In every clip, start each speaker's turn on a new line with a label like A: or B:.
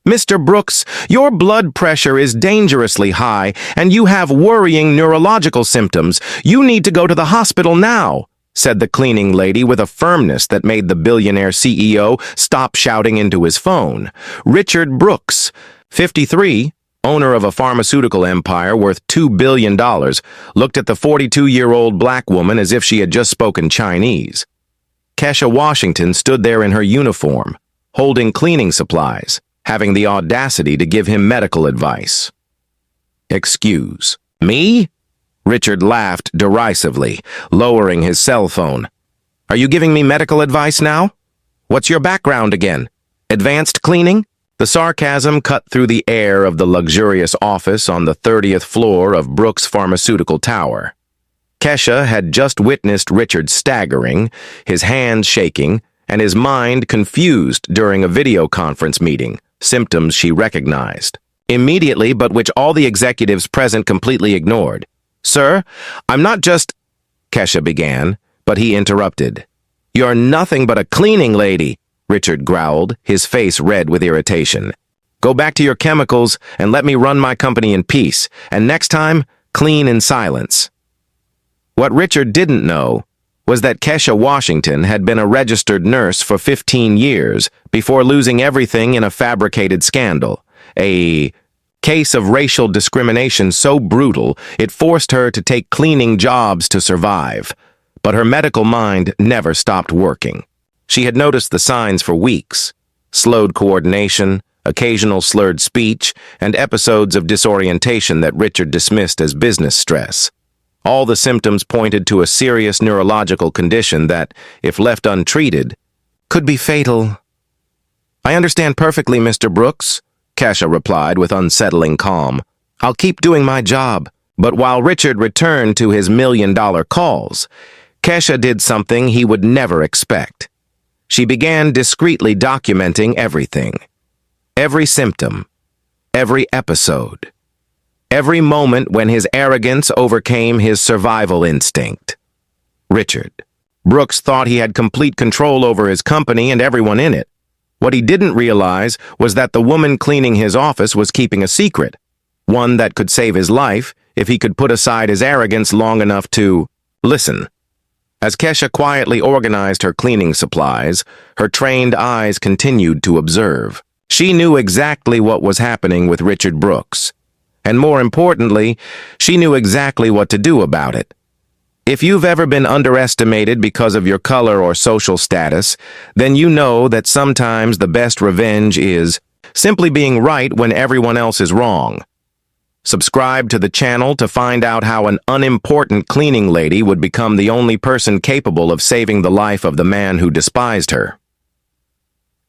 A: Mr. Brooks, your blood pressure is dangerously high, and you have worrying neurological symptoms. You need to go to the hospital now, said the cleaning lady with a firmness that made the billionaire CEO stop shouting into his phone. Richard Brooks, 53, owner of a pharmaceutical empire worth $2 billion, looked at the 42-year-old black woman as if she had just spoken Chinese. Kesha Washington stood there in her uniform, holding cleaning supplies, having the audacity to give him medical advice. "Excuse me?" Richard laughed derisively, lowering his cell phone. "Are you giving me medical advice now? What's your background again? Advanced cleaning?" The sarcasm cut through the air of the luxurious office on the 30th floor of Brooks Pharmaceutical Tower. Kesha had just witnessed Richard staggering, his hands shaking, and his mind confused during a video conference meeting, symptoms she recognized immediately, but which all the executives present completely ignored. "Sir, I'm not just—" Kesha began, but he interrupted. "You're nothing but a cleaning lady," Richard growled, his face red with irritation. "Go back to your chemicals and let me run my company in peace, and next time, clean in silence." What Richard didn't know was that Kesha Washington had been a registered nurse for 15 years before losing everything in a fabricated scandal, a case of racial discrimination so brutal it forced her to take cleaning jobs to survive. But her medical mind never stopped working. She had noticed the signs for weeks: slowed coordination, occasional slurred speech, and episodes of disorientation that Richard dismissed as business stress. All the symptoms pointed to a serious neurological condition that, if left untreated, could be fatal. "I understand perfectly, Mr. Brooks," Kesha replied with unsettling calm. "I'll keep doing my job." But while Richard returned to his million-dollar calls, Kesha did something he would never expect. She began discreetly documenting everything. Every symptom, every episode, every moment when his arrogance overcame his survival instinct. Richard Brooks thought he had complete control over his company and everyone in it. What he didn't realize was that the woman cleaning his office was keeping a secret, one that could save his life if he could put aside his arrogance long enough to listen. As Kesha quietly organized her cleaning supplies, her trained eyes continued to observe. She knew exactly what was happening with Richard Brooks. And more importantly, she knew exactly what to do about it. If you've ever been underestimated because of your color or social status, then you know that sometimes the best revenge is simply being right when everyone else is wrong. Subscribe to the channel to find out how an unimportant cleaning lady would become the only person capable of saving the life of the man who despised her.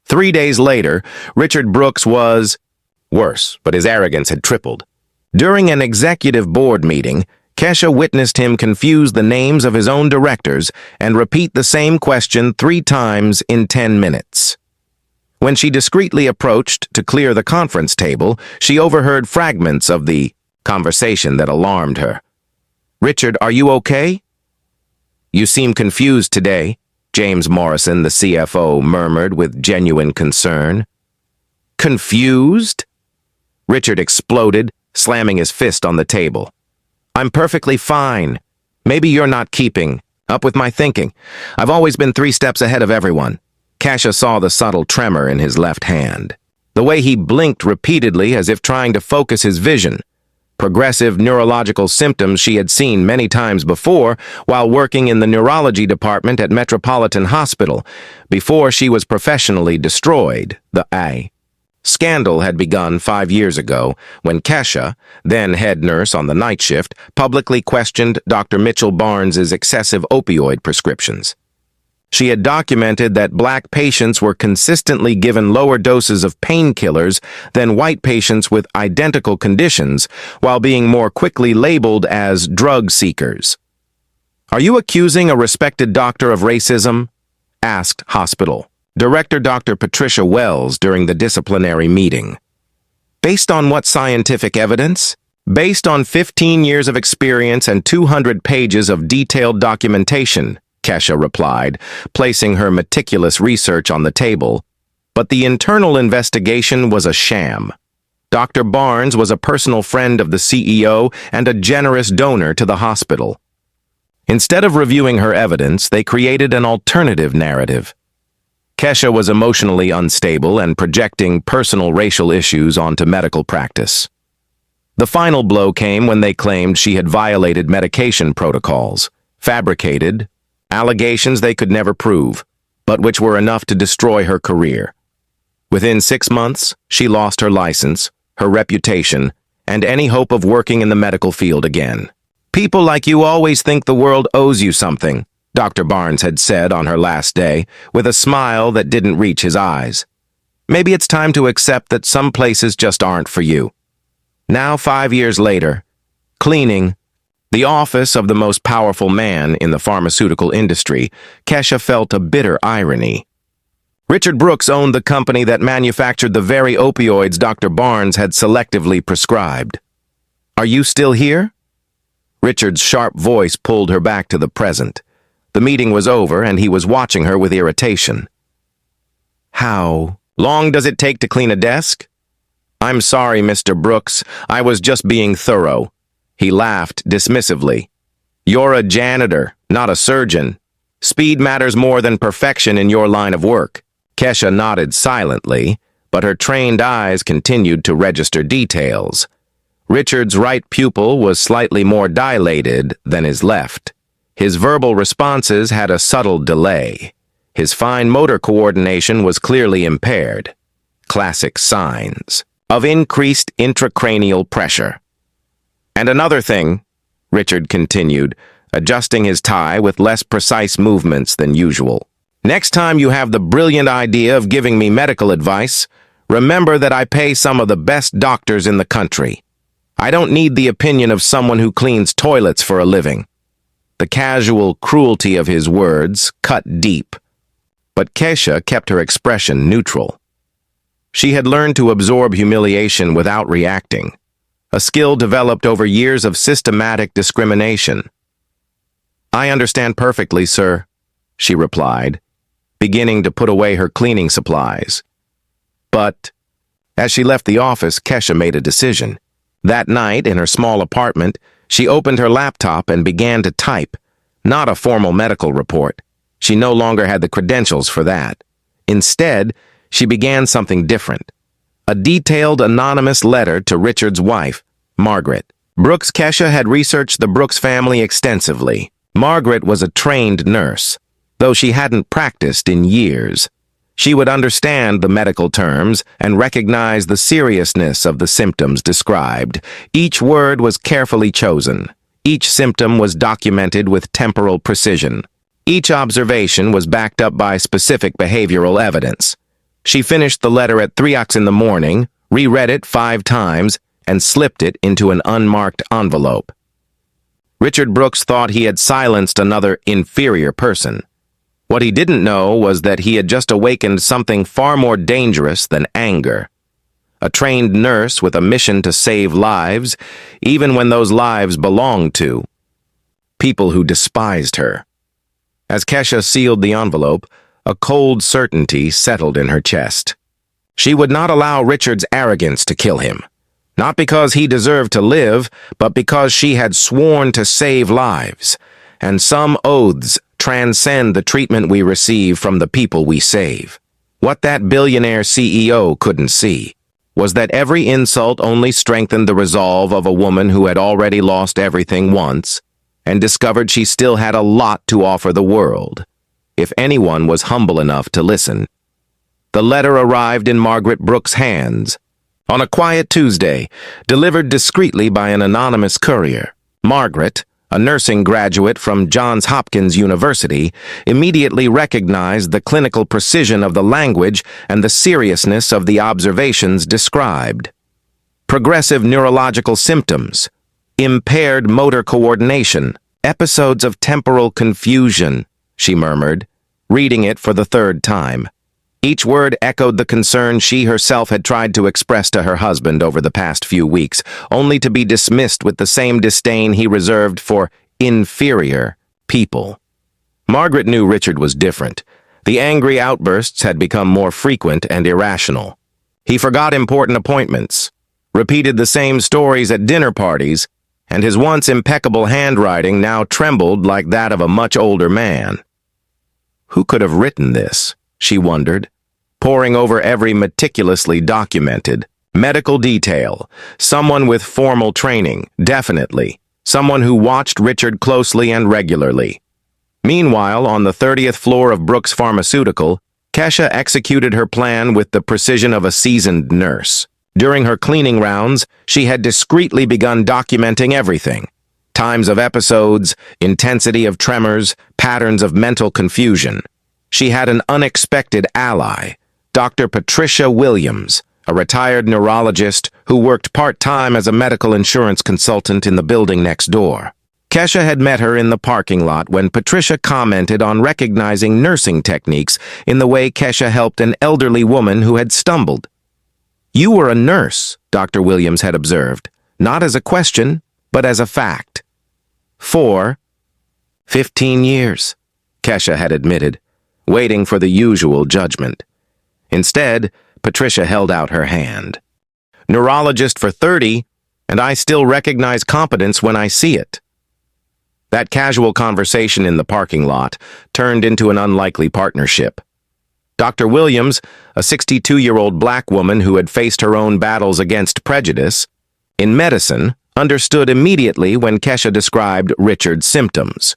A: 3 days later, Richard Brooks was worse, but his arrogance had tripled. During an executive board meeting, Kesha witnessed him confuse the names of his own directors and repeat the same question 3 times in 10 minutes. When she discreetly approached to clear the conference table, she overheard fragments of the conversation that alarmed her. "Richard, are you okay?" "You seem confused today," James Morrison, the CFO, murmured with genuine concern. "Confused?" Richard exploded, slamming his fist on the table. "I'm perfectly fine. Maybe you're not keeping up with my thinking. I've always been 3 steps ahead of everyone." Kesha saw the subtle tremor in his left hand, the way he blinked repeatedly as if trying to focus his vision. Progressive neurological symptoms she had seen many times before while working in the neurology department at Metropolitan Hospital, before she was professionally destroyed. The scandal had begun 5 years ago when Kesha, then head nurse on the night shift, publicly questioned Dr. Mitchell Barnes's excessive opioid prescriptions. She had documented that black patients were consistently given lower doses of painkillers than white patients with identical conditions, while being more quickly labeled as drug seekers. "Are you accusing a respected doctor of racism?" asked hospital Director Dr. Patricia Wells during the disciplinary meeting. "Based on what scientific evidence?" "Based on 15 years of experience and 200 pages of detailed documentation," Kesha replied, placing her meticulous research on the table. But the internal investigation was a sham. Dr. Barnes was a personal friend of the CEO and a generous donor to the hospital. Instead of reviewing her evidence, they created an alternative narrative. Kesha was emotionally unstable and projecting personal racial issues onto medical practice. The final blow came when they claimed she had violated medication protocols, fabricated allegations they could never prove, but which were enough to destroy her career. Within 6 months, she lost her license, her reputation, and any hope of working in the medical field again. "People like you always think the world owes you something," Dr. Barnes had said on her last day, with a smile that didn't reach his eyes. "Maybe it's time to accept that some places just aren't for you." Now, 5 years later, cleaning the office of the most powerful man in the pharmaceutical industry, Kesha felt a bitter irony. Richard Brooks owned the company that manufactured the very opioids Dr. Barnes had selectively prescribed. "Are you still here?" Richard's sharp voice pulled her back to the present. The meeting was over, and he was watching her with irritation. "How long does it take to clean a desk?" "I'm sorry, Mr. Brooks. I was just being thorough." He laughed dismissively. "You're a janitor, not a surgeon. Speed matters more than perfection in your line of work." Kesha nodded silently, but her trained eyes continued to register details. Richard's right pupil was slightly more dilated than his left. His verbal responses had a subtle delay. His fine motor coordination was clearly impaired. Classic signs of increased intracranial pressure. "And another thing," Richard continued, adjusting his tie with less precise movements than usual. "Next time you have the brilliant idea of giving me medical advice, remember that I pay some of the best doctors in the country. I don't need the opinion of someone who cleans toilets for a living." The casual cruelty of his words cut deep, but Kesha kept her expression neutral. She had learned to absorb humiliation without reacting, a skill developed over years of systematic discrimination. "I understand perfectly, sir," she replied, beginning to put away her cleaning supplies. But as she left the office, Kesha made a decision. That night, in her small apartment, she opened her laptop and began to type, not a formal medical report. She no longer had the credentials for that. Instead, she began something different. A detailed, anonymous letter to Richard's wife, Margaret. Brooks. Kesha had researched the Brooks family extensively. Margaret was a trained nurse, though she hadn't practiced in years. She would understand the medical terms and recognize the seriousness of the symptoms described. Each word was carefully chosen. Each symptom was documented with temporal precision. Each observation was backed up by specific behavioral evidence. She finished the letter at 3 o'clock in the morning, reread it 5 times, and slipped it into an unmarked envelope. Richard Brooks thought he had silenced another inferior person. What he didn't know was that he had just awakened something far more dangerous than anger. A trained nurse with a mission to save lives, even when those lives belonged to people who despised her. As Kesha sealed the envelope, a cold certainty settled in her chest. She would not allow Richard's arrogance to kill him. Not because he deserved to live, but because she had sworn to save lives. And some oaths transcend the treatment we receive from the people we save. What that billionaire CEO couldn't see was that every insult only strengthened the resolve of a woman who had already lost everything once and discovered she still had a lot to offer the world, if anyone was humble enough to listen. The letter arrived in Margaret Brooks' hands on a quiet Tuesday, delivered discreetly by an anonymous courier. Margaret, a nursing graduate from Johns Hopkins University, immediately recognized the clinical precision of the language and the seriousness of the observations described. Progressive neurological symptoms, impaired motor coordination, episodes of temporal confusion, she murmured, reading it for the 3rd time. Each word echoed the concern she herself had tried to express to her husband over the past few weeks, only to be dismissed with the same disdain he reserved for inferior people. Margaret knew Richard was different. The angry outbursts had become more frequent and irrational. He forgot important appointments, repeated the same stories at dinner parties, and his once impeccable handwriting now trembled like that of a much older man. Who could have written this, she wondered, poring over every meticulously documented medical detail. Someone with formal training, definitely. Someone who watched Richard closely and regularly. Meanwhile, on the 30th floor of Brooks Pharmaceutical, Kesha executed her plan with the precision of a seasoned nurse. During her cleaning rounds, she had discreetly begun documenting everything. Times of episodes, intensity of tremors, patterns of mental confusion. She had an unexpected ally, Dr. Patricia Williams, a retired neurologist who worked part-time as a medical insurance consultant in the building next door. Kesha had met her in the parking lot when Patricia commented on recognizing nursing techniques in the way Kesha helped an elderly woman who had stumbled. "You were a nurse," Dr. Williams had observed, not as a question, but as a fact. "For 15 years, Kesha had admitted, waiting for the usual judgment. Instead, Patricia held out her hand. "Neurologist for 30, and I still recognize competence when I see it." That casual conversation in the parking lot turned into an unlikely partnership. Dr. Williams, a 62-year-old black woman who had faced her own battles against prejudice in medicine, understood immediately when Kesha described Richard's symptoms.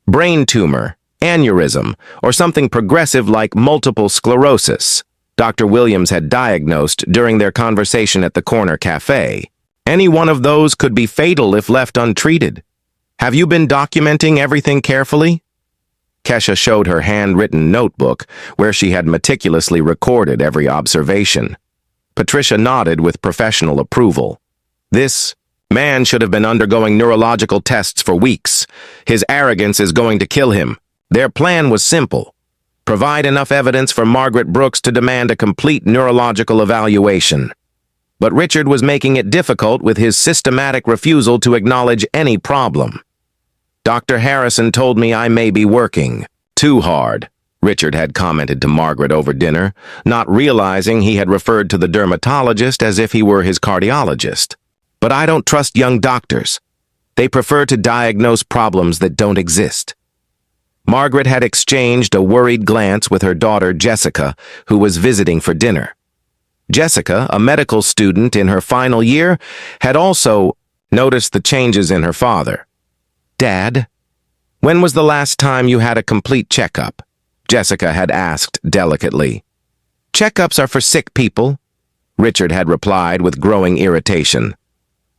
A: Brain tumor, aneurysm, or something progressive like multiple sclerosis, Dr. Williams had diagnosed during their conversation at the corner cafe. Any one of those could be fatal if left untreated. "Have you been documenting everything carefully?" Kesha showed her handwritten notebook where she had meticulously recorded every observation. Patricia nodded with professional approval. "This man should have been undergoing neurological tests for weeks. His arrogance is going to kill him." Their plan was simple. Provide enough evidence for Margaret Brooks to demand a complete neurological evaluation. But Richard was making it difficult with his systematic refusal to acknowledge any problem. "Dr. Harrison told me I may be working too hard," Richard had commented to Margaret over dinner, not realizing he had referred to the dermatologist as if he were his cardiologist. "But I don't trust young doctors. They prefer to diagnose problems that don't exist." Margaret had exchanged a worried glance with her daughter Jessica, who was visiting for dinner. Jessica, a medical student in her final year, had also noticed the changes in her father. "Dad, when was the last time you had a complete checkup?" Jessica had asked delicately. "Checkups are for sick people," Richard had replied with growing irritation.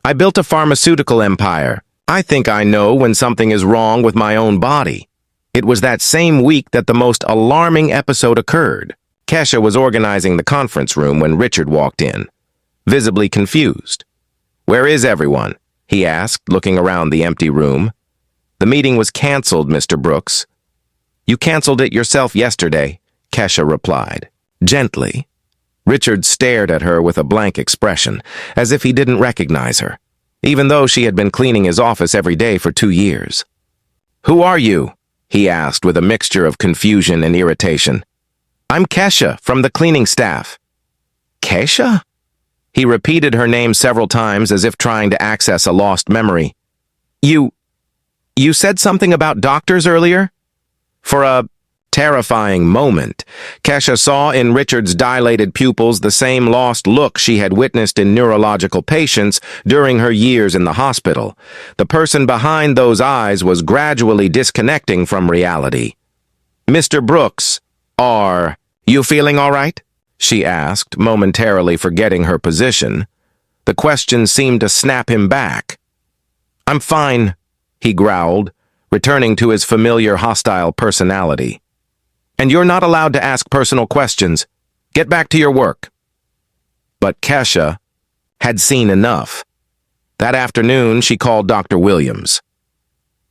A: "I built a pharmaceutical empire. I think I know when something is wrong with my own body." It was that same week that the most alarming episode occurred. Kesha was organizing the conference room when Richard walked in, visibly confused. "Where is everyone?" he asked, looking around the empty room. "The meeting was canceled, Mr. Brooks." "You canceled it yourself yesterday," Kesha replied, gently. Richard stared at her with a blank expression, as if he didn't recognize her, even though she had been cleaning his office every day for 2 years. "Who are you?" he asked with a mixture of confusion and irritation. "I'm Kesha, from the cleaning staff." "Kesha?" He repeated her name several times as if trying to access a lost memory. You said something about doctors earlier?" For a terrifying moment, Kesha saw in Richard's dilated pupils the same lost look she had witnessed in neurological patients during her years in the hospital. The person behind those eyes was gradually disconnecting from reality. "Mr. Brooks, are you feeling all right?" she asked, momentarily forgetting her position. The question seemed to snap him back. "I'm fine," he growled, returning to his familiar hostile personality. "And you're not allowed to ask personal questions. Get back to your work." But Kesha had seen enough. That afternoon, she called Dr. Williams.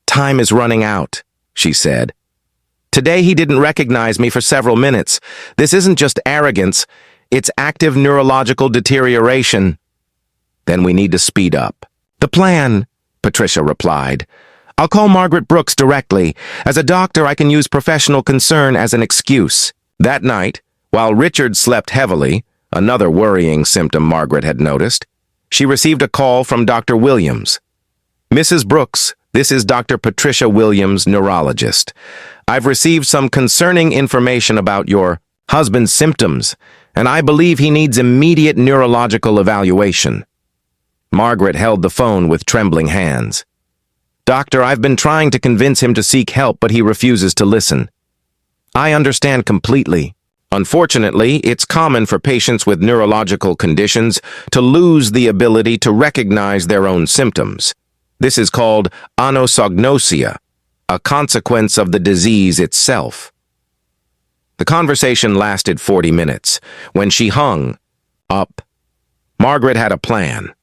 A: "Time is running out," she said. "Today he didn't recognize me for several minutes. This isn't just arrogance, it's active neurological deterioration." "Then we need to speed up." "The plan," Patricia replied. I'll call Margaret Brooks directly. As a doctor, I can use professional concern as an excuse. That night, while Richard slept heavily, another worrying symptom Margaret had noticed, she received a call from Dr. Williams. Mrs. Brooks, this is Dr. Patricia Williams, neurologist. I've received some concerning information about your husband's symptoms, and I believe he needs immediate neurological evaluation. Margaret held the phone with trembling hands. Doctor, I've been trying to convince him to seek help, but he refuses to listen. I understand completely. Unfortunately, it's common for patients with neurological conditions to lose the ability to recognize their own symptoms. This is called anosognosia, a consequence of the disease itself. The conversation lasted 40 minutes. When she hung up, Margaret had a plan.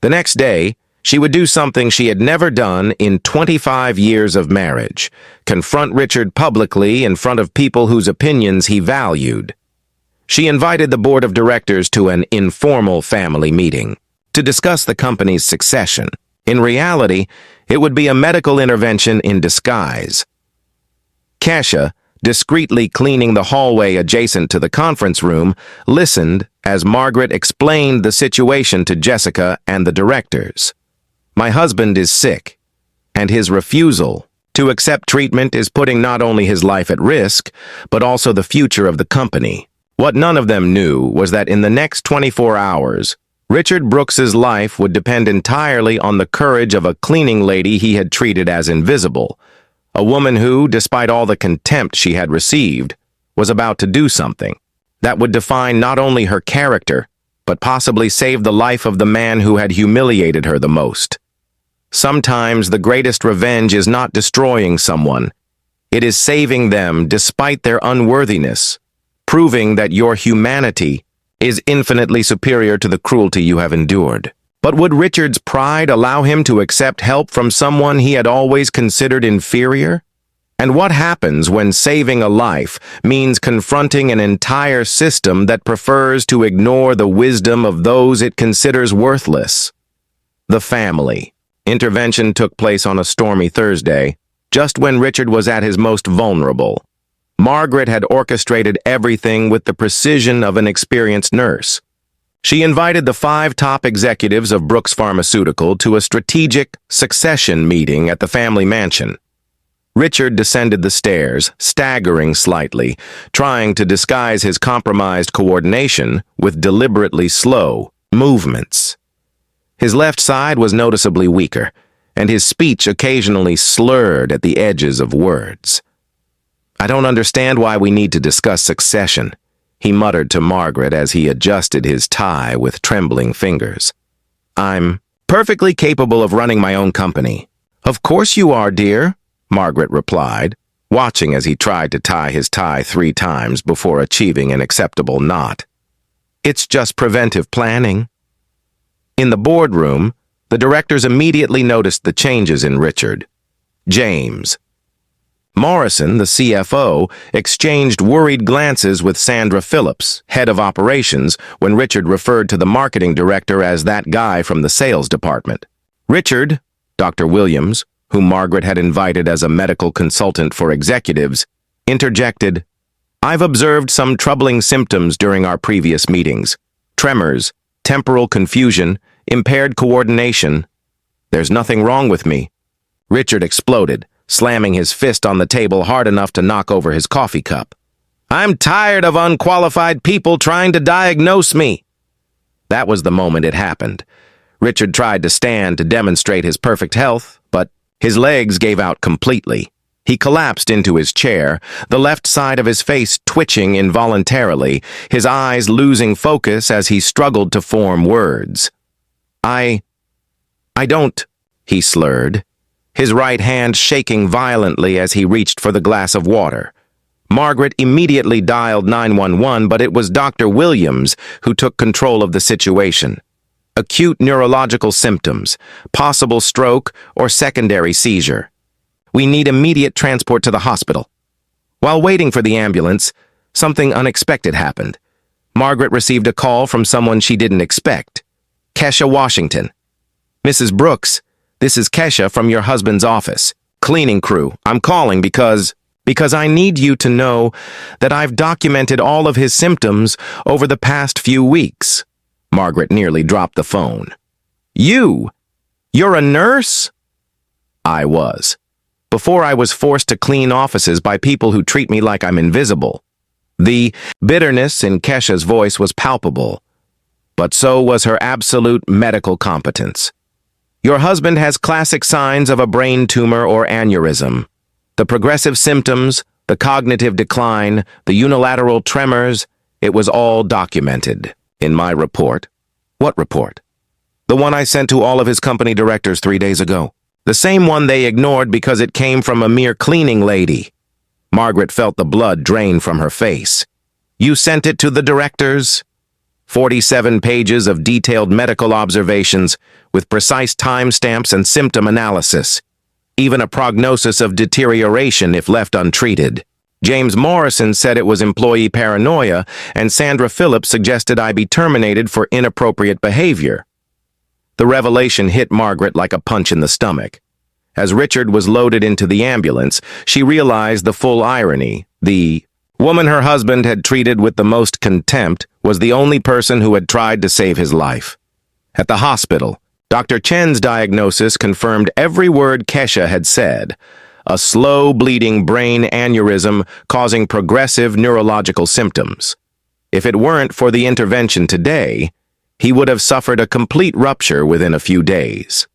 A: The next day, she would do something she had never done in 25 years of marriage: confront Richard publicly in front of people whose opinions he valued. She invited the board of directors to an informal family meeting to discuss the company's succession. In reality, it would be a medical intervention in disguise. Kesha, discreetly cleaning the hallway adjacent to the conference room, listened as Margaret explained the situation to Jessica and the directors. My husband is sick, and his refusal to accept treatment is putting not only his life at risk, but also the future of the company. What none of them knew was that in the next 24 hours, Richard Brooks's life would depend entirely on the courage of a cleaning lady he had treated as invisible, a woman who, despite all the contempt she had received, was about to do something that would define not only her character, but possibly save the life of the man who had humiliated her the most. Sometimes the greatest revenge is not destroying someone. It is saving them despite their unworthiness, proving that your humanity is infinitely superior to the cruelty you have endured. But would Richard's pride allow him to accept help from someone he had always considered inferior? And what happens when saving a life means confronting an entire system that prefers to ignore the wisdom of those it considers worthless? The family. Intervention took place on a stormy Thursday, just when Richard was at his most vulnerable. Margaret had orchestrated everything with the precision of an experienced nurse. She invited the 5 top executives of Brooks Pharmaceutical to a strategic succession meeting at the family mansion. Richard descended the stairs, staggering slightly, trying to disguise his compromised coordination with deliberately slow movements. His left side was noticeably weaker, and his speech occasionally slurred at the edges of words. I don't understand why we need to discuss succession, he muttered to Margaret as he adjusted his tie with trembling fingers. I'm perfectly capable of running my own company. Of course you are, dear, Margaret replied, watching as he tried to tie his tie 3 times before achieving an acceptable knot. It's just preventive planning. In the boardroom, the directors immediately noticed the changes in Richard. James. Morrison, the CFO, exchanged worried glances with Sandra Phillips, head of operations, when Richard referred to the marketing director as that guy from the sales department. Richard, Dr. Williams, whom Margaret had invited as a medical consultant for executives, interjected, I've observed some troubling symptoms during our previous meetings. Tremors, temporal confusion, impaired coordination. There's nothing wrong with me. Richard exploded, slamming his fist on the table hard enough to knock over his coffee cup. I'm tired of unqualified people trying to diagnose me. That was the moment it happened. Richard tried to stand to demonstrate his perfect health, but his legs gave out completely. He collapsed into his chair, the left side of his face twitching involuntarily, his eyes losing focus as he struggled to form words. I don't, he slurred, his right hand shaking violently as he reached for the glass of water. Margaret immediately dialed 911, but it was Dr. Williams who took control of the situation. Acute neurological symptoms, possible stroke or secondary seizure. We need immediate transport to the hospital. While waiting for the ambulance, something unexpected happened. Margaret received a call from someone she didn't expect. Kesha Washington. Mrs. Brooks, this is Kesha from your husband's office. Cleaning crew, I'm calling because I need you to know that I've documented all of his symptoms over the past few weeks. Margaret nearly dropped the phone. You're a nurse? I was. Before I was forced to clean offices by people who treat me like I'm invisible. The bitterness in Kesha's voice was palpable, but so was her absolute medical competence. Your husband has classic signs of a brain tumor or aneurysm. The progressive symptoms, the cognitive decline, the unilateral tremors, it was all documented in my report. What report? The one I sent to all of his company directors 3 days ago. The same one they ignored because it came from a mere cleaning lady. Margaret felt the blood drain from her face. You sent it to the directors? 47 pages of detailed medical observations with precise timestamps and symptom analysis. Even a prognosis of deterioration if left untreated. James Morrison said it was employee paranoia, and Sandra Phillips suggested I be terminated for inappropriate behavior. The revelation hit Margaret like a punch in the stomach. As Richard was loaded into the ambulance, she realized the full irony. The woman her husband had treated with the most contempt was the only person who had tried to save his life. At the hospital, Dr. Chen's diagnosis confirmed every word Kesha had said. A slow bleeding brain aneurysm causing progressive neurological symptoms. If it weren't for the intervention today, he would have suffered a complete rupture within a few days.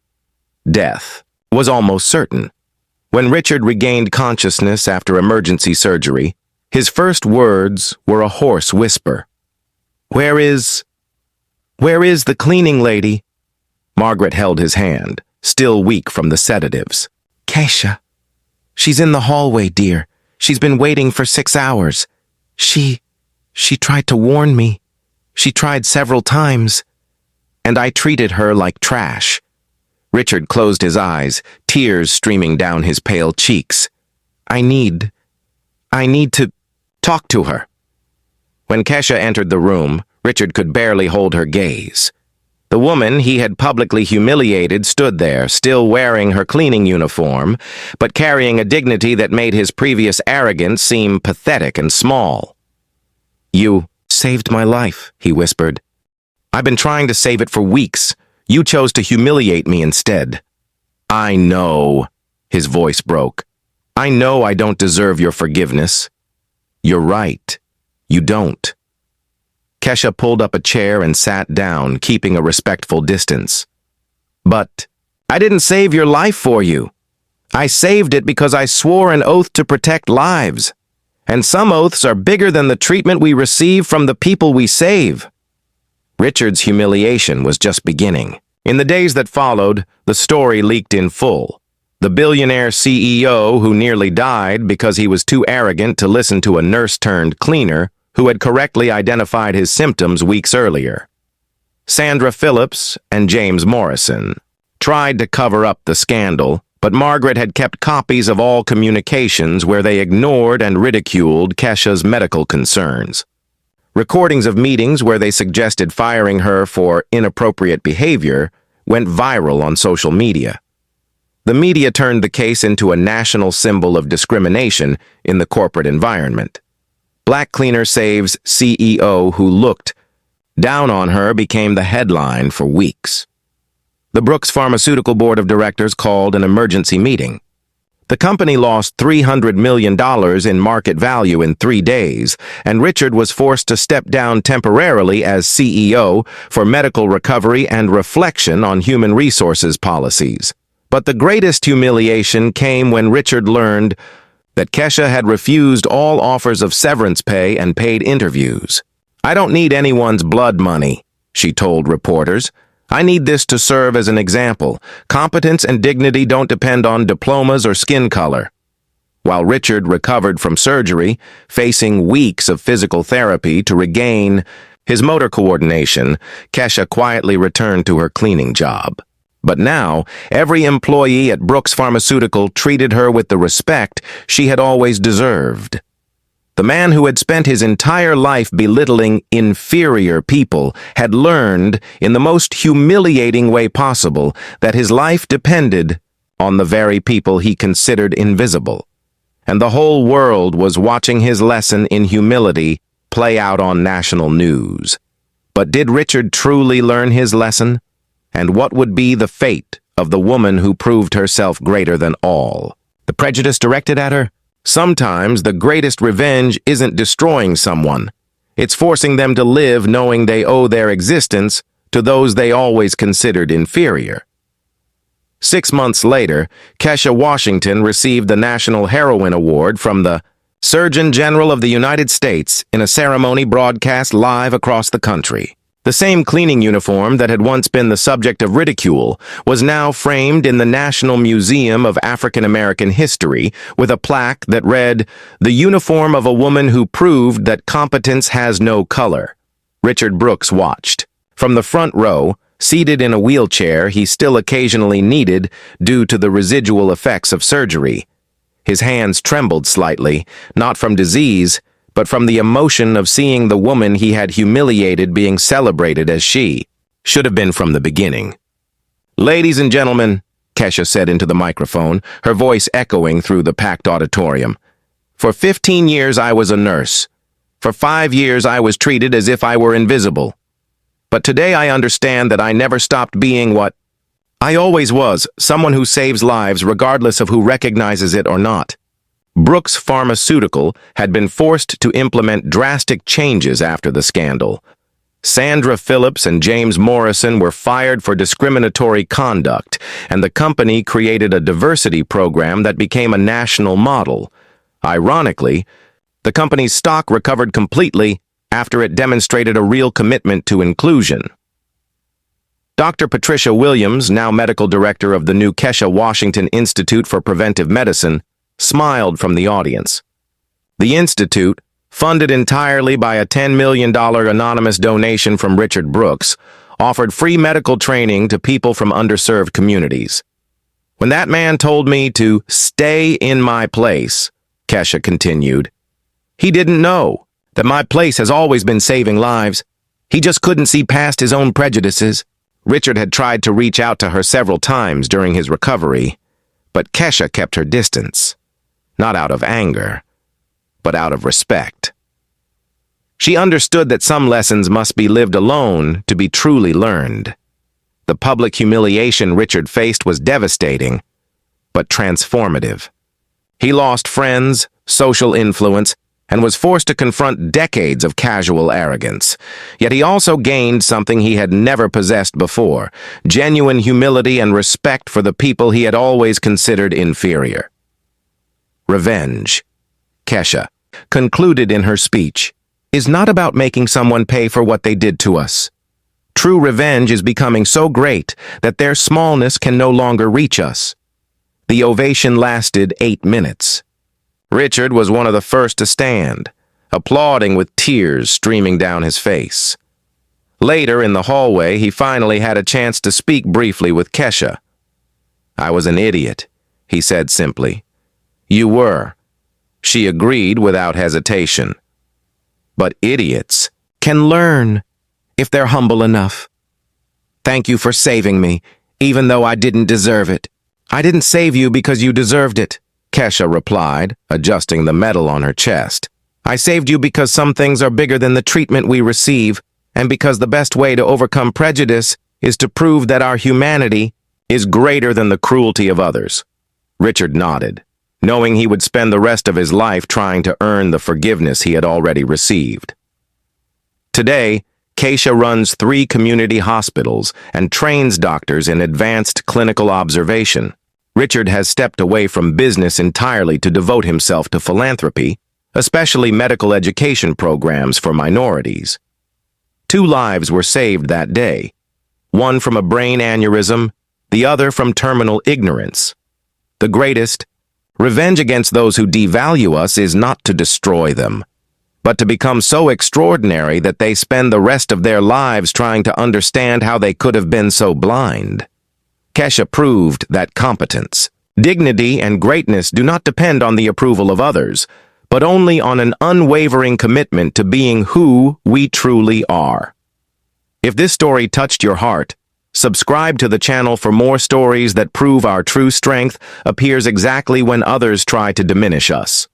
A: Death was almost certain. When Richard regained consciousness after emergency surgery, his first words were a hoarse whisper. Where is the cleaning lady?" Margaret held his hand, still weak from the sedatives. "Kesha. She's in the hallway, dear. She's been waiting for 6 hours. She tried to warn me. She tried several times. And I treated her like trash." Richard closed his eyes, tears streaming down his pale cheeks. I need to talk to her." When Kesha entered the room, Richard could barely hold her gaze. The woman he had publicly humiliated stood there, still wearing her cleaning uniform, but carrying a dignity that made his previous arrogance seem pathetic and small. "You saved my life," he whispered. "I've been trying to save it for weeks. You chose to humiliate me instead." "I know," his voice broke. "I know I don't deserve your forgiveness." "You're right. You don't." Kesha pulled up a chair and sat down, keeping a respectful distance. "But I didn't save your life for you. I saved it because I swore an oath to protect lives. And some oaths are bigger than the treatment we receive from the people we save." Richard's humiliation was just beginning. In the days that followed, the story leaked in full. The billionaire CEO who nearly died because he was too arrogant to listen to a nurse-turned-cleaner who had correctly identified his symptoms weeks earlier. Sandra Phillips and James Morrison tried to cover up the scandal, but Margaret had kept copies of all communications where they ignored and ridiculed Kesha's medical concerns. Recordings of meetings where they suggested firing her for inappropriate behavior went viral on social media. The media turned the case into a national symbol of discrimination in the corporate environment. Black cleaner saves CEO who looked down on her became the headline for weeks. The Brooks Pharmaceutical Board of Directors called an emergency meeting. The company lost $300 million in market value in 3 days, and Richard was forced to step down temporarily as CEO for medical recovery and reflection on human resources policies. But the greatest humiliation came when Richard learned that Kesha had refused all offers of severance pay and paid interviews. "I don't need anyone's blood money," she told reporters. "I need this to serve as an example. Competence and dignity don't depend on diplomas or skin color." While Richard recovered from surgery, facing weeks of physical therapy to regain his motor coordination, Kesha quietly returned to her cleaning job. But now, every employee at Brooks Pharmaceutical treated her with the respect she had always deserved. The man who had spent his entire life belittling inferior people had learned, in the most humiliating way possible, that his life depended on the very people he considered invisible. And the whole world was watching his lesson in humility play out on national news. But did Richard truly learn his lesson? And what would be the fate of the woman who proved herself greater than all? The prejudice directed at her? Sometimes the greatest revenge isn't destroying someone. It's forcing them to live knowing they owe their existence to those they always considered inferior. 6 months later, Kesha Washington received the National Heroine Award from the Surgeon General of the United States in a ceremony broadcast live across the country. The same cleaning uniform that had once been the subject of ridicule was now framed in the National Museum of African American History with a plaque that read, "The uniform of a woman who proved that competence has no color." Richard Brooks watched. From the front row, seated in a wheelchair he still occasionally needed due to the residual effects of surgery. His hands trembled slightly, not from disease, but from the emotion of seeing the woman he had humiliated being celebrated as she should have been from the beginning. "Ladies and gentlemen," Kesha said into the microphone, her voice echoing through the packed auditorium, "for 15 years I was a nurse. For 5 years I was treated as if I were invisible. But today I understand that I never stopped being what I always was, someone who saves lives regardless of who recognizes it or not." Brooks Pharmaceutical had been forced to implement drastic changes after the scandal. Sandra Phillips and James Morrison were fired for discriminatory conduct, and the company created a diversity program that became a national model. Ironically, the company's stock recovered completely after it demonstrated a real commitment to inclusion. Dr. Patricia Williams, now medical director of the new Kesha Washington Institute for Preventive Medicine, smiled from the audience. The institute, funded entirely by a $10 million anonymous donation from Richard Brooks, offered free medical training to people from underserved communities. "When that man told me to stay in my place," Kesha continued, "he didn't know that my place has always been saving lives. He just couldn't see past his own prejudices." Richard had tried to reach out to her several times during his recovery, but Kesha kept her distance. Not out of anger, but out of respect. She understood that some lessons must be lived alone to be truly learned. The public humiliation Richard faced was devastating, but transformative. He lost friends, social influence, and was forced to confront decades of casual arrogance. Yet he also gained something he had never possessed before, genuine humility and respect for the people he had always considered inferior. Revenge, Kesha concluded in her speech, is not about making someone pay for what they did to us. True revenge is becoming so great that their smallness can no longer reach us. The ovation lasted 8 minutes. Richard was one of the first to stand, applauding with tears streaming down his face. Later in the hallway, he finally had a chance to speak briefly with Kesha. "I was an idiot," he said simply. "You were." She agreed without hesitation. "But idiots can learn if they're humble enough. Thank you for saving me, even though I didn't deserve it." "I didn't save you because you deserved it," Kesha replied, adjusting the medal on her chest. "I saved you because some things are bigger than the treatment we receive, and because the best way to overcome prejudice is to prove that our humanity is greater than the cruelty of others." Richard nodded, knowing he would spend the rest of his life trying to earn the forgiveness he had already received. Today, Kesha runs 3 community hospitals and trains doctors in advanced clinical observation. Richard has stepped away from business entirely to devote himself to philanthropy, especially medical education programs for minorities. 2 lives were saved that day, one from a brain aneurysm, the other from terminal ignorance. The greatest revenge against those who devalue us is not to destroy them, but to become so extraordinary that they spend the rest of their lives trying to understand how they could have been so blind. Kesha proved that competence, dignity, and greatness do not depend on the approval of others, but only on an unwavering commitment to being who we truly are. If this story touched your heart, Subscribe to the channel for more stories that prove our true strength appears exactly when others try to diminish us.